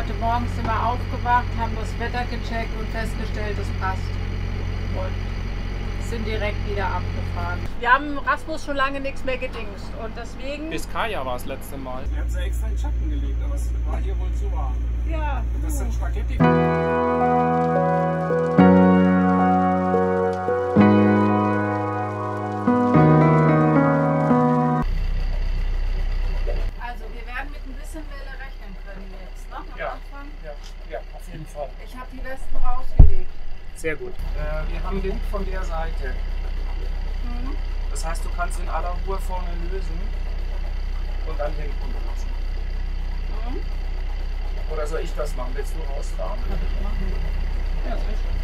Heute Morgen sind wir aufgewacht, haben das Wetter gecheckt und festgestellt, es passt. Und sind direkt wieder abgefahren. Wir haben Rasmus schon lange nichts mehr gedingst und deswegen... Biskaya war das letzte Mal. Wir haben sie extra in den Schatten gelegt, aber es war hier wohl zu warm. Ja. Das sind Spaghetti. Also wir werden mit ein bisschen Welle rechnen können jetzt, ne? Am Anfang. Ja, auf jeden Fall. Ich habe die Westen rausgelegt. Sehr gut. Wir haben Wind von der Seite. Mhm. Das heißt, du kannst in aller Ruhe vorne lösen und dann hinten lassen. Mhm. Oder soll ich das machen? Willst du rausfahren? Kann ich machen. Ja, sehr schön.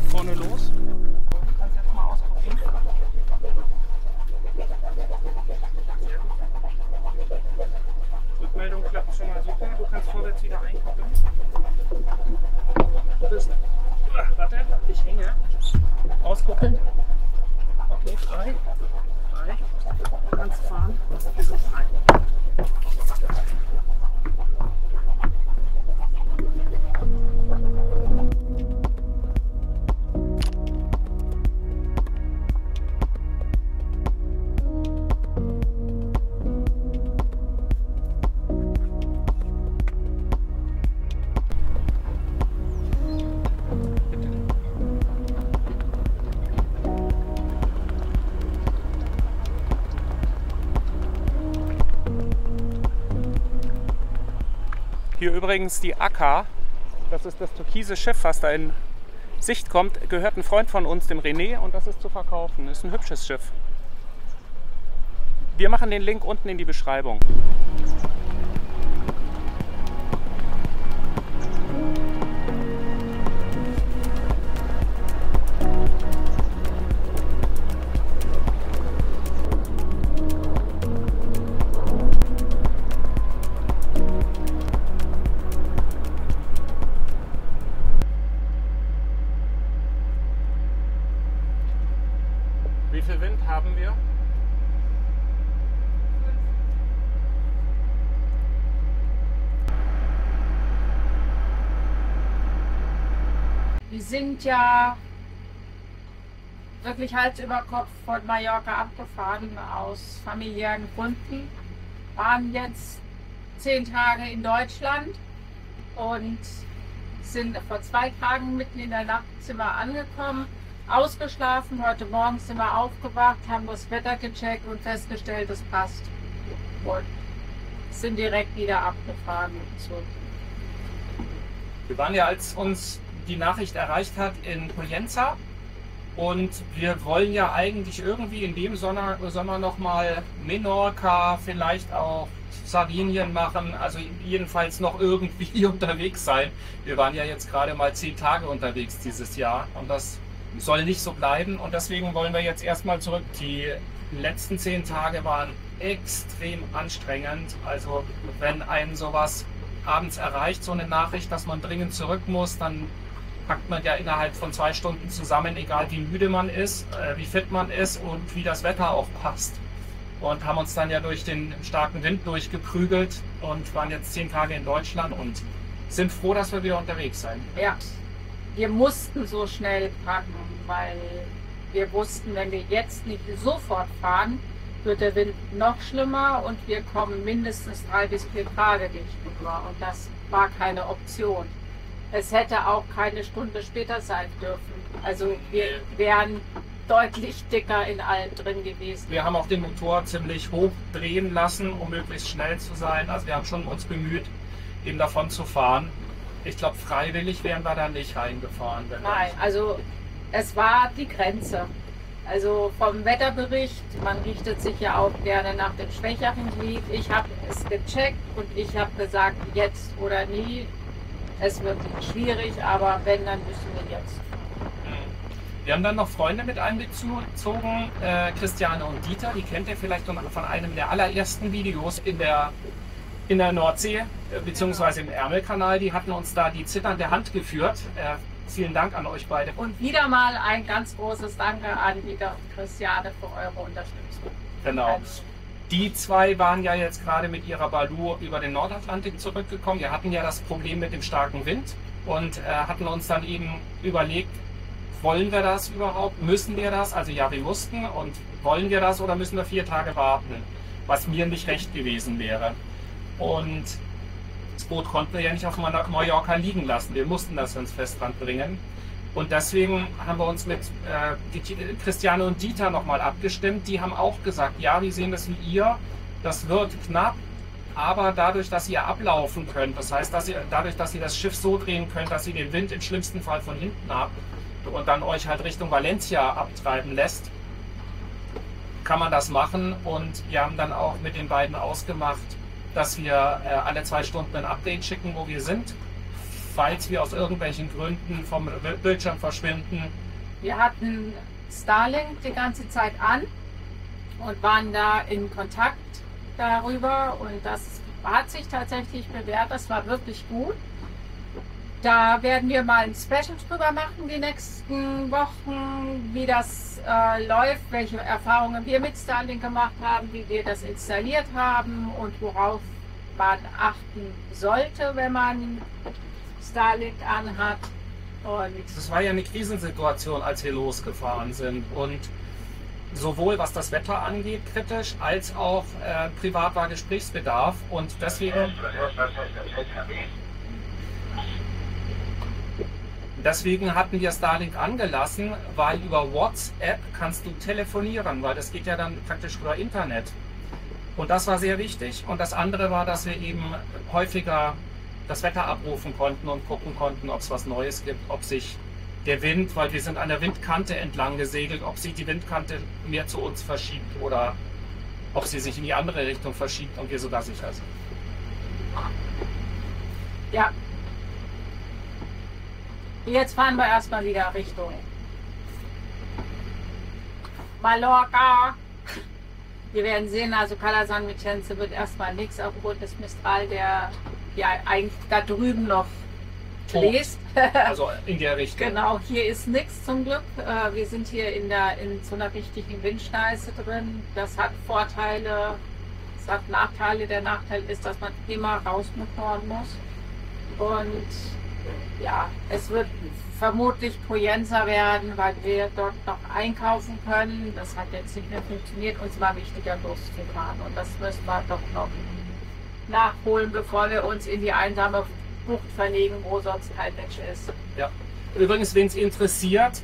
Vorne los. Du kannst jetzt mal ausprobieren. Sehr gut. Rückmeldung klappt schon mal super. Du kannst vorwärts wieder einkoppeln. Du bist. Warte, ich hänge. Auskuppeln. Okay, frei. Frei. Du kannst fahren. Wir sind frei. Hier übrigens die Akka, das ist das türkise Schiff, was da in Sicht kommt, gehört ein Freund von uns, dem René, und das ist zu verkaufen. Das ist ein hübsches Schiff. Wir machen den Link unten in die Beschreibung. Wie viel Wind haben wir? Wir sind ja wirklich Hals über Kopf von Mallorca abgefahren aus familiären Gründen. Waren jetzt 10 Tage in Deutschland und sind vor 2 Tagen mitten in der Nachtzimmer angekommen, ausgeschlafen. Heute Morgen sind wir aufgewacht, haben das Wetter gecheckt und festgestellt, es passt. Und sind direkt wieder abgefahren. Wir waren ja, als uns die Nachricht erreicht hat, in Pollença, und wir wollen ja eigentlich irgendwie in dem Sommer nochmal Menorca, vielleicht auch Sardinien machen, also jedenfalls noch irgendwie unterwegs sein. Wir waren ja jetzt gerade mal 10 Tage unterwegs dieses Jahr und das soll nicht so bleiben, und deswegen wollen wir jetzt erstmal zurück. Die letzten 10 Tage waren extrem anstrengend. Also wenn einen sowas abends erreicht, so eine Nachricht, dass man dringend zurück muss, dann packt man ja innerhalb von 2 Stunden zusammen, egal wie müde man ist, wie fit man ist und wie das Wetter auch passt. Und haben uns dann ja durch den starken Wind durchgeprügelt und waren jetzt 10 Tage in Deutschland und sind froh, dass wir wieder unterwegs sind. Ja, wir mussten so schnell packen, weil wir wussten, wenn wir jetzt nicht sofort fahren, wird der Wind noch schlimmer und wir kommen mindestens 3 bis 4 Tage nicht rüber, und das war keine Option. Es hätte auch keine Stunde später sein dürfen. Also wir wären deutlich dicker in allem drin gewesen. Wir haben auch den Motor ziemlich hoch drehen lassen, um möglichst schnell zu sein. Also wir haben schon uns bemüht, eben davon zu fahren. Ich glaube, freiwillig wären wir da nicht reingefahren. Nein, also es war die Grenze. Also vom Wetterbericht, man richtet sich ja auch gerne nach dem schwächeren Glied. Ich habe es gecheckt und ich habe gesagt, jetzt oder nie. Es wird schwierig, aber wenn, dann müssen wir jetzt. Wir haben dann noch Freunde mit einbezogen, Christiane und Dieter, die kennt ihr vielleicht von einem der allerersten Videos in der in der Nordsee, beziehungsweise im Ärmelkanal. Die hatten uns da die zitternde Hand geführt. Vielen Dank an euch beide. Und wieder mal ein ganz großes Danke an Dieter und Christiane für eure Unterstützung. Genau. Die zwei waren ja jetzt gerade mit ihrer Balu über den Nordatlantik zurückgekommen. Wir hatten ja das Problem mit dem starken Wind und hatten uns dann eben überlegt, wollen wir das überhaupt? Müssen wir das? Also ja, wir mussten. Und wollen wir das oder müssen wir 4 Tage warten? Was mir nicht recht gewesen wäre. Und das Boot konnten wir ja nicht auf Mallorca liegen lassen. Wir mussten das ins Festland bringen. Und deswegen haben wir uns mit Christiane und Dieter nochmal abgestimmt. Die haben auch gesagt, ja, wir sehen das wie ihr. Das wird knapp. Aber dadurch, dass ihr ablaufen könnt, das heißt, dadurch, dass ihr das Schiff so drehen könnt, dass ihr den Wind im schlimmsten Fall von hinten habt und dann euch halt Richtung Valencia abtreiben lässt, kann man das machen. Und wir haben dann auch mit den beiden ausgemacht, dass wir alle 2 Stunden ein Update schicken, wo wir sind, falls wir aus irgendwelchen Gründen vom Bildschirm verschwinden. Wir hatten Starlink die ganze Zeit an und waren da in Kontakt darüber und das hat sich tatsächlich bewährt. Das war wirklich gut. Da werden wir mal ein Special drüber machen die nächsten Wochen, wie das läuft, welche Erfahrungen wir mit Starlink gemacht haben, wie wir das installiert haben und worauf man achten sollte, wenn man Starlink anhat. Und das war ja eine Krisensituation, als wir losgefahren sind und sowohl was das Wetter angeht kritisch, als auch privat war Gesprächsbedarf und deswegen hatten wir Starlink angelassen, weil über WhatsApp kannst du telefonieren, weil das geht ja dann praktisch über Internet. Und das war sehr wichtig. Und das andere war, dass wir eben häufiger das Wetter abrufen konnten und gucken konnten, ob es was Neues gibt, ob sich der Wind, weil wir sind an der Windkante entlang gesegelt, ob sich die Windkante mehr zu uns verschiebt oder ob sie sich in die andere Richtung verschiebt und wir sogar sicher sind. ja, jetzt fahren wir erstmal wieder Richtung Mallorca. Wir werden sehen, also Cala San Vicente wird erstmal nichts aufgrund des Mistral, der ja eigentlich da drüben noch bläst. Also in der Richtung. Genau, hier ist nichts zum Glück. Wir sind hier in so einer richtigen Windschneise drin. Das hat Vorteile, es hat Nachteile. Der Nachteil ist, dass man immer rausmotoren muss. Und ja, es wird vermutlich Poyenza werden, weil wir dort noch einkaufen können. Das hat jetzt nicht mehr funktioniert. Uns war wichtiger loszufahren und das müssen wir doch noch nachholen, bevor wir uns in die einsame Bucht verlegen, wo sonst kein Mensch ist. Ja. Übrigens, wen es interessiert,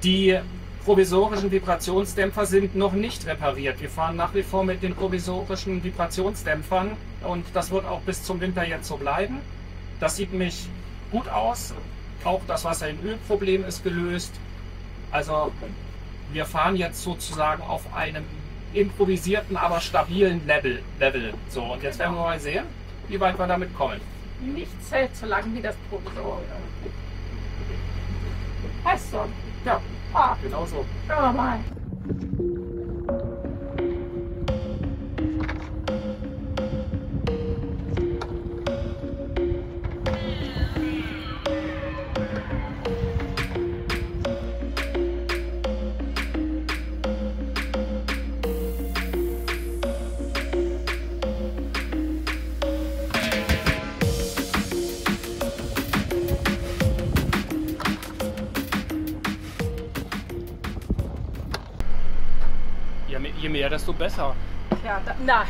die provisorischen Vibrationsdämpfer sind noch nicht repariert. Wir fahren nach wie vor mit den provisorischen Vibrationsdämpfern und das wird auch bis zum Winter jetzt so bleiben. Das sieht nämlich gut aus. Auch das Wasser im Ölproblem ist gelöst. Also wir fahren jetzt sozusagen auf einem improvisierten, aber stabilen Level. So, und jetzt werden wir mal sehen, wie weit wir damit kommen. Nichts hält so lange wie das Provisorium. Heißt so. Ja. Genau so. Schauen wir mal. Je mehr, desto besser. Ja, nein,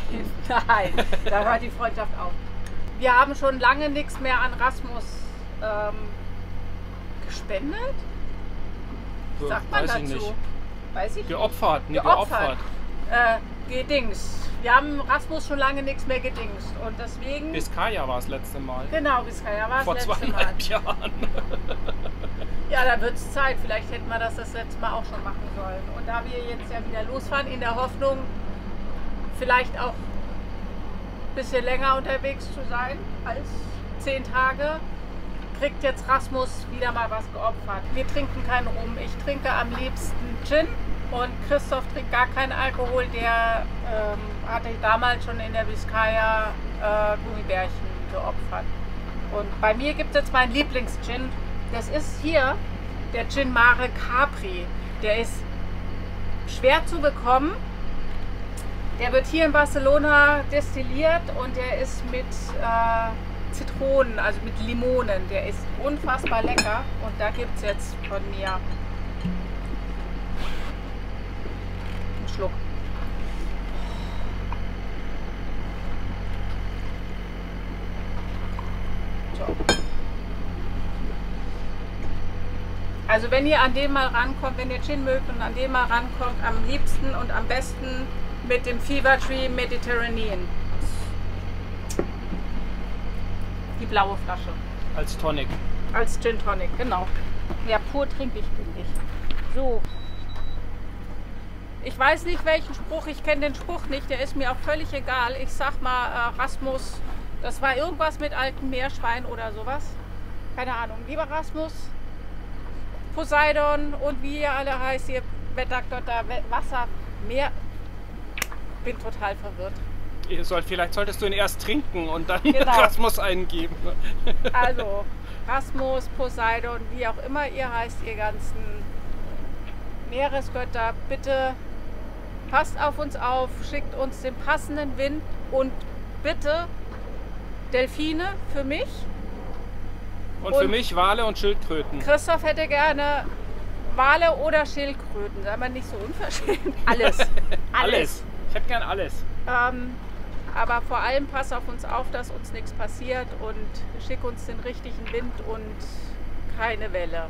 da hört die Freundschaft auf. Wir haben schon lange nichts mehr an Rasmus gespendet. Was sagt man Weiß dazu? ich nicht. Weiß ich. Geopfert, Geopfert. Gedingst. Wir haben Rasmus schon lange nichts mehr gedingst und deswegen... Vizcaya war das letzte Mal. Genau, Vizcaya war Vor das letzte Mal. 2,5 Jahren. Ja, da wird es Zeit. Vielleicht hätten wir das letzte Mal auch schon machen sollen. Und da wir jetzt ja wieder losfahren, in der Hoffnung, vielleicht auch ein bisschen länger unterwegs zu sein als 10 Tage, kriegt jetzt Rasmus wieder mal was geopfert. Wir trinken keinen Rum. Ich trinke am liebsten Gin und Christoph trinkt gar keinen Alkohol. Der hatte damals schon in der Vizcaya Gummibärchen geopfert. Und bei mir gibt es jetzt meinen Lieblings-Gin. Das ist hier der Gin Mare Capri. Der ist schwer zu bekommen. Der wird hier in Barcelona destilliert und der ist mit Zitronen, also mit Limonen. Der ist unfassbar lecker und da gibt es jetzt von mir einen Schluck. So. Also wenn ihr an den mal rankommt, wenn ihr Gin mögt und an den mal rankommt, am liebsten und am besten mit dem Fever Tree Mediterranean. Die blaue Flasche. Als Tonic. Als Gin Tonic, genau. Ja, pur trinke ich, finde ich. So. Ich weiß nicht welchen Spruch, ich kenne den Spruch nicht, der ist mir auch völlig egal. Ich sag mal Rasmus, das war irgendwas mit altem Meerschwein oder sowas. Keine Ahnung. Lieber Rasmus, Poseidon und wie ihr alle heißt, ihr Wettergötter, Wasser, Meer. Bin total verwirrt. Vielleicht solltest du ihn erst trinken und dann Genau. Rasmus eingeben. Also Rasmus, Poseidon, wie auch immer ihr heißt, ihr ganzen Meeresgötter, bitte passt auf uns auf, schickt uns den passenden Wind und bitte Delfine für mich. Und für mich Wale und Schildkröten. Christoph hätte gerne Wale oder Schildkröten, sei mal nicht so unverschämt. Alles. Alles. Ich hätte gern alles. Aber vor allem pass auf uns auf, dass uns nichts passiert und schick uns den richtigen Wind und keine Welle.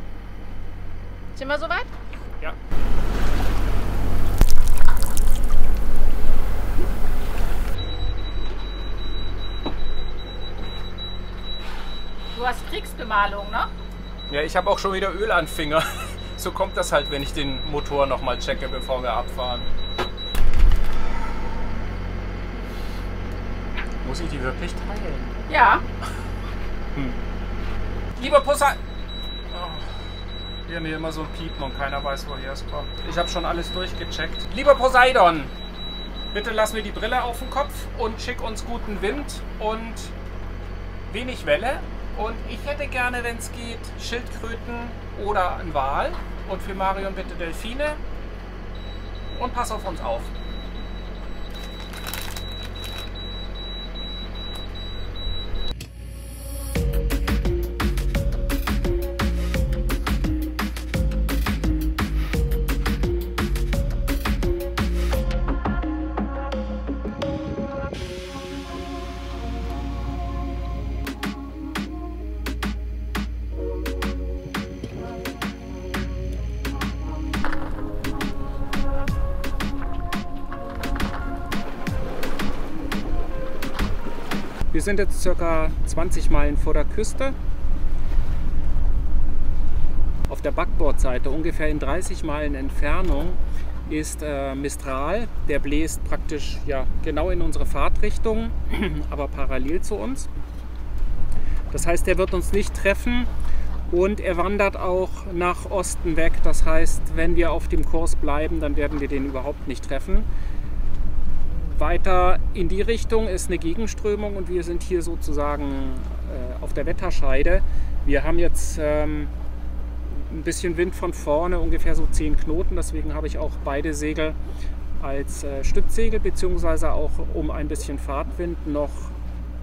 Sind wir soweit? Ja. Du hast Kriegsbemalung, ne? Ja, ich habe auch schon wieder Öl an Finger. So kommt das halt, wenn ich den Motor nochmal checke, bevor wir abfahren. Muss ich die wirklich teilen? Ja. Lieber Poseidon! Oh, hier haben wir immer so ein Piepen und keiner weiß, woher es kommt. Ich habe schon alles durchgecheckt. Lieber Poseidon, bitte lass mir die Brille auf den Kopf und schick uns guten Wind und wenig Welle. Und ich hätte gerne, wenn es geht, Schildkröten oder einen Wal. Und für Marion bitte Delfine. Und pass auf uns auf. Wir sind jetzt ca. 20 Meilen vor der Küste. Auf der Backbordseite, ungefähr in 30 Meilen Entfernung, ist Mistral. Der bläst praktisch ja, genau in unsere Fahrtrichtung, aber parallel zu uns. Das heißt, er wird uns nicht treffen und er wandert auch nach Osten weg. Das heißt, wenn wir auf dem Kurs bleiben, dann werden wir den überhaupt nicht treffen. Weiter in die Richtung ist eine Gegenströmung und wir sind hier sozusagen auf der Wetterscheide. Wir haben jetzt ein bisschen Wind von vorne, ungefähr so 10 Knoten, deswegen habe ich auch beide Segel als Stützsegel, beziehungsweise auch um ein bisschen Fahrtwind noch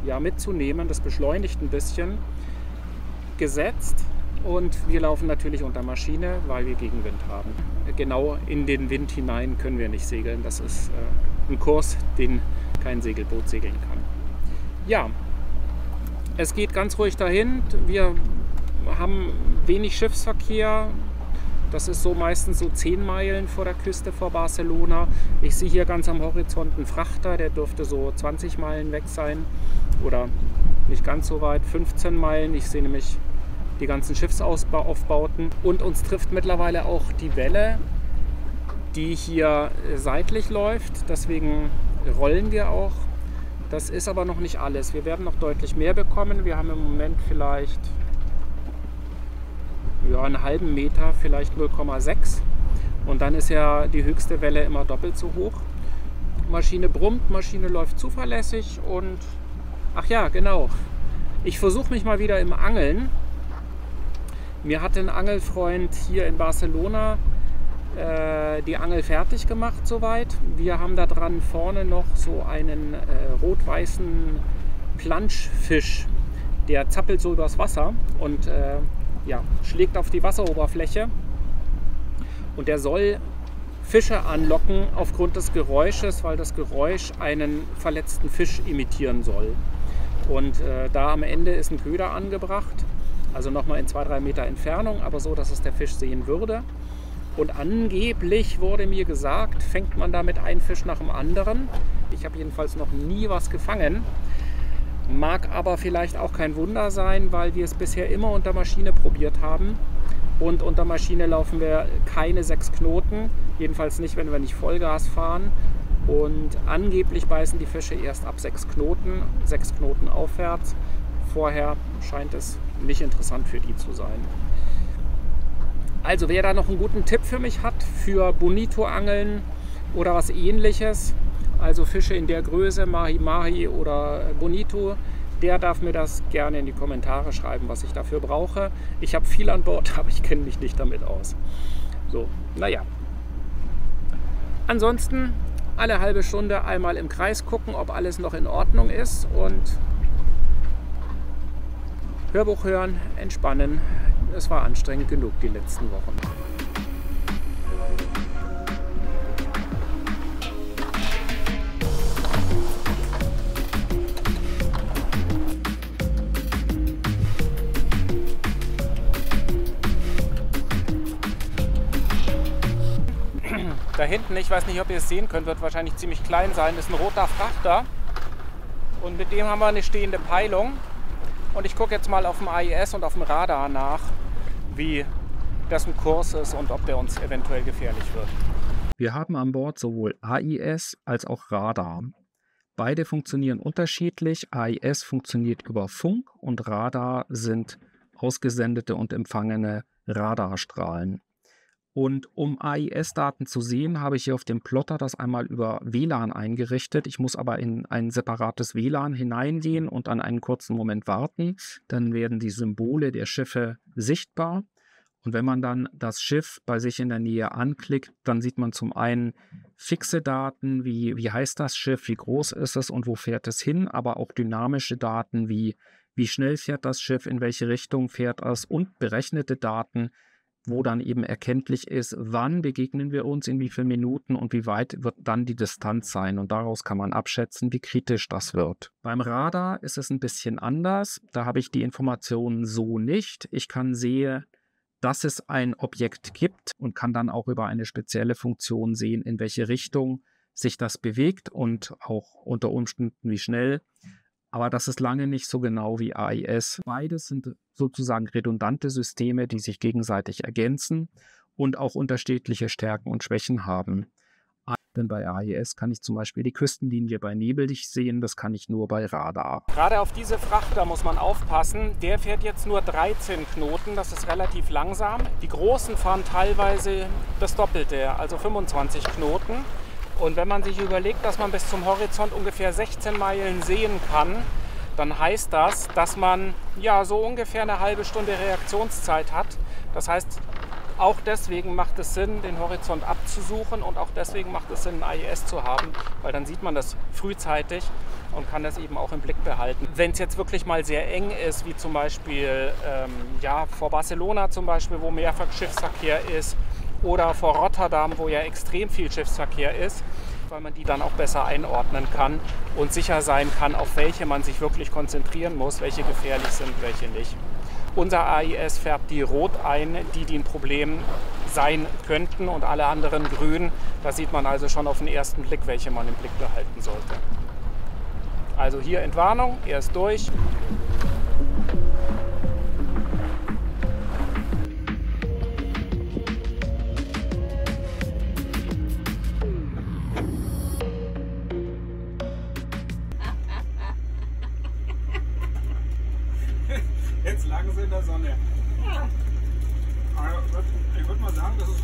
ja, mitzunehmen, das beschleunigt ein bisschen, gesetzt. Und wir laufen natürlich unter Maschine, weil wir Gegenwind haben. Genau in den Wind hinein können wir nicht segeln. Das ist ein Kurs, den kein Segelboot segeln kann. Ja, es geht ganz ruhig dahin. Wir haben wenig Schiffsverkehr. Das ist so meistens so 10 Meilen vor der Küste vor Barcelona. Ich sehe hier ganz am Horizont einen Frachter, der dürfte so 20 Meilen weg sein. Oder nicht ganz so weit, 15 Meilen. Ich sehe nämlich die ganzen Schiffsaufbauten. Und uns trifft mittlerweile auch die Welle, die hier seitlich läuft. Deswegen rollen wir auch. Das ist aber noch nicht alles. Wir werden noch deutlich mehr bekommen. Wir haben im Moment vielleicht ja, einen halben Meter, vielleicht 0,6. Und dann ist ja die höchste Welle immer doppelt so hoch. Maschine brummt, Maschine läuft zuverlässig und Ach ja, genau. Ich versuche mich mal wieder im Angeln. Mir hat ein Angelfreund hier in Barcelona die Angel fertig gemacht soweit. Wir haben da dran vorne noch so einen rot-weißen Planschfisch. Der zappelt so übers Wasser und ja, schlägt auf die Wasseroberfläche. Und der soll Fische anlocken aufgrund des Geräusches, weil das Geräusch einen verletzten Fisch imitieren soll. Und da am Ende ist ein Köder angebracht, also nochmal in 2-3 Meter Entfernung, aber so, dass es der Fisch sehen würde. Und angeblich wurde mir gesagt, fängt man damit einen Fisch nach dem anderen. Ich habe jedenfalls noch nie was gefangen. Mag aber vielleicht auch kein Wunder sein, weil wir es bisher immer unter Maschine probiert haben. Und unter Maschine laufen wir keine 6 Knoten, jedenfalls nicht, wenn wir nicht Vollgas fahren. Und angeblich beißen die Fische erst ab 6 Knoten aufwärts. Vorher scheint es nicht interessant für die zu sein. Also wer da noch einen guten Tipp für mich hat, für Bonito-Angeln oder was ähnliches, also Fische in der Größe, Mahi-Mahi oder Bonito, der darf mir das gerne in die Kommentare schreiben, was ich dafür brauche. Ich habe viel an Bord, aber ich kenne mich nicht damit aus. So, naja. Ansonsten alle halbe Stunde einmal im Kreis gucken, ob alles noch in Ordnung ist und Hörbuch hören, entspannen. Es war anstrengend genug die letzten Wochen. Da hinten, ich weiß nicht, ob ihr es sehen könnt, wird wahrscheinlich ziemlich klein sein, ist ein roter Frachter. Und mit dem haben wir eine stehende Peilung. Und ich gucke jetzt mal auf dem AIS und auf dem Radar nach, wie dessen Kurs ist und ob der uns eventuell gefährlich wird. Wir haben an Bord sowohl AIS als auch Radar. Beide funktionieren unterschiedlich. AIS funktioniert über Funk und Radar sind ausgesendete und empfangene Radarstrahlen. Und um AIS-Daten zu sehen, habe ich hier auf dem Plotter das einmal über WLAN eingerichtet. Ich muss aber in ein separates WLAN hineingehen und an einen kurzen Moment warten. Dann werden die Symbole der Schiffe sichtbar. Und wenn man dann das Schiff bei sich in der Nähe anklickt, dann sieht man zum einen fixe Daten, wie heißt das Schiff, wie groß ist es und wo fährt es hin, aber auch dynamische Daten, wie schnell fährt das Schiff, in welche Richtung fährt es und berechnete Daten, wo dann eben erkenntlich ist, wann begegnen wir uns, in wie vielen Minuten und wie weit wird dann die Distanz sein. Und daraus kann man abschätzen, wie kritisch das wird. Beim Radar ist es ein bisschen anders. Da habe ich die Informationen so nicht. Ich kann sehen, dass es ein Objekt gibt und kann dann auch über eine spezielle Funktion sehen, in welche Richtung sich das bewegt und auch unter Umständen wie schnell. Aber das ist lange nicht so genau wie AIS. Beides sind sozusagen redundante Systeme, die sich gegenseitig ergänzen und auch unterschiedliche Stärken und Schwächen haben. Denn bei AIS kann ich zum Beispiel die Küstenlinie bei Nebel nicht sehen, das kann ich nur bei Radar. Gerade auf diese Frachter muss man aufpassen. Der fährt jetzt nur 13 Knoten, das ist relativ langsam. Die großen fahren teilweise das Doppelte, also 25 Knoten. Und wenn man sich überlegt, dass man bis zum Horizont ungefähr 16 Meilen sehen kann, dann heißt das, dass man ja so ungefähr eine halbe Stunde Reaktionszeit hat. Das heißt, auch deswegen macht es Sinn, den Horizont abzusuchen und auch deswegen macht es Sinn, ein AIS zu haben, weil dann sieht man das frühzeitig und kann das eben auch im Blick behalten. Wenn es jetzt wirklich mal sehr eng ist, wie zum Beispiel ja, vor Barcelona zum Beispiel, wo mehrfach Schiffsverkehr ist, oder vor Rotterdam, wo ja extrem viel Schiffsverkehr ist, weil man die dann auch besser einordnen kann und sicher sein kann, auf welche man sich wirklich konzentrieren muss, welche gefährlich sind, welche nicht. Unser AIS färbt die rot ein, die ein Problem sein könnten und alle anderen grün. Da sieht man also schon auf den ersten Blick, welche man im Blick behalten sollte. Also hier Entwarnung, er ist durch. Jetzt lagen sie in der Sonne. Ja. Aber ich würde mal sagen, das ist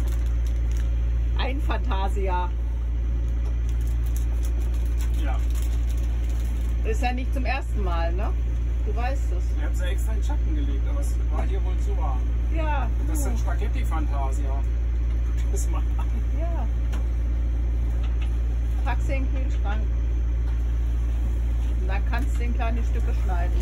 Ein Fantasia. ja. Das ist ja nicht zum ersten Mal, ne? Du weißt es. Ich habe sie extra in den Schatten gelegt, aber es war hier wohl zu warm. Ja. Das sind Spaghetti-Fantasia. Guck dir das mal an. Ja. Pack sie in den Kühlschrank. Und dann kannst du in kleine Stücke schneiden.